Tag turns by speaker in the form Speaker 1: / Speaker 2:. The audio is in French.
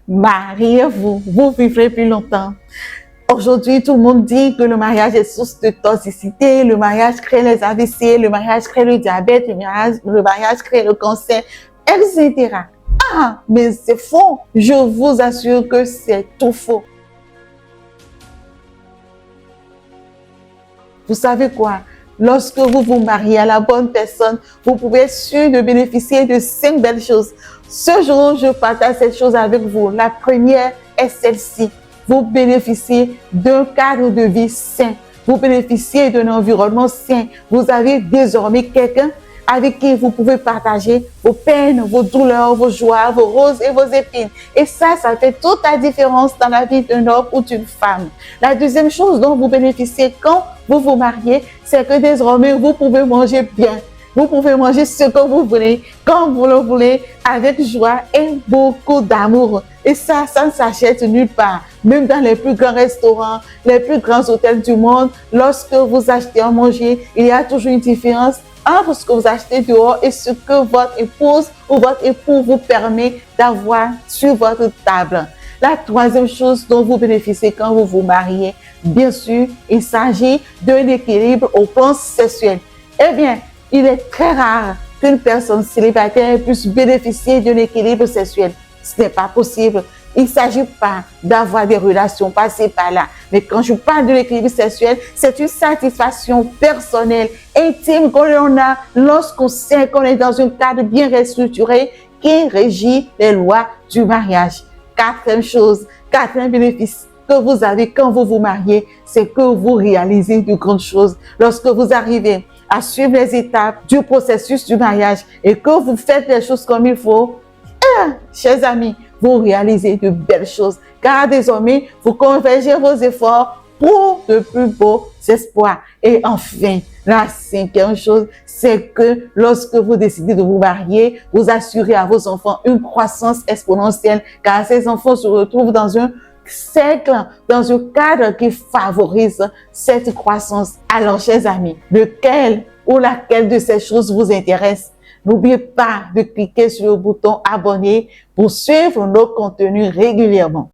Speaker 1: mariez-vous, vous vivrez plus longtemps. Aujourd'hui, tout le monde dit que le mariage est source de toxicité, le mariage crée les AVC, le mariage crée le diabète, le mariage crée le cancer, etc. Ah, mais c'est faux. Je vous assure que c'est tout faux. Vous savez quoi? Lorsque vous vous mariez à la bonne personne, vous pouvez être sûr de bénéficier de 5 belles choses. Ce jour, je partage cette chose avec vous. La première est celle-ci. Vous bénéficiez d'un cadre de vie sain. Vous bénéficiez d'un environnement sain. Vous avez désormais quelqu'un avec qui vous pouvez partager vos peines, vos douleurs, vos joies, vos roses et vos épines. Et ça fait toute la différence dans la vie d'un homme ou d'une femme. La deuxième chose dont vous bénéficiez quand vous vous mariez, c'est que désormais, vous pouvez manger bien. Vous pouvez manger ce que vous voulez, quand vous le voulez, avec joie et beaucoup d'amour. Et ça ne s'achète nulle part. Même dans les plus grands restaurants, les plus grands hôtels du monde, lorsque vous achetez à manger, il y a toujours une différence entre ce que vous achetez dehors et ce que votre épouse ou votre époux vous permet d'avoir sur votre table. La troisième chose dont vous bénéficiez quand vous vous mariez, bien sûr, il s'agit d'un équilibre au plan sexuel. Eh bien, il est très rare qu'une personne célibataire puisse bénéficier d'un équilibre sexuel. Ce n'est pas possible. Il ne s'agit pas d'avoir des relations passées par là. Mais quand je parle de l'équilibre sexuel, c'est une satisfaction personnelle, intime qu'on a lorsqu'on sait qu'on est dans un cadre bien restructuré qui régit les lois du mariage. Quatrième bénéfice que vous avez quand vous vous mariez, c'est que vous réalisez de grandes choses. Lorsque vous arrivez à suivre les étapes du processus du mariage et que vous faites les choses comme il faut, chers amis, vous réalisez de belles choses, car désormais, vous convergez vos efforts pour de plus beaux espoirs. Et enfin, la cinquième chose, c'est que lorsque vous décidez de vous marier, vous assurez à vos enfants une croissance exponentielle, car ces enfants se retrouvent dans un cercle, dans un cadre qui favorise cette croissance. Alors, chers amis, lequel ou laquelle de ces choses vous intéresse? N'oubliez pas de cliquer sur le bouton abonner pour suivre nos contenus régulièrement.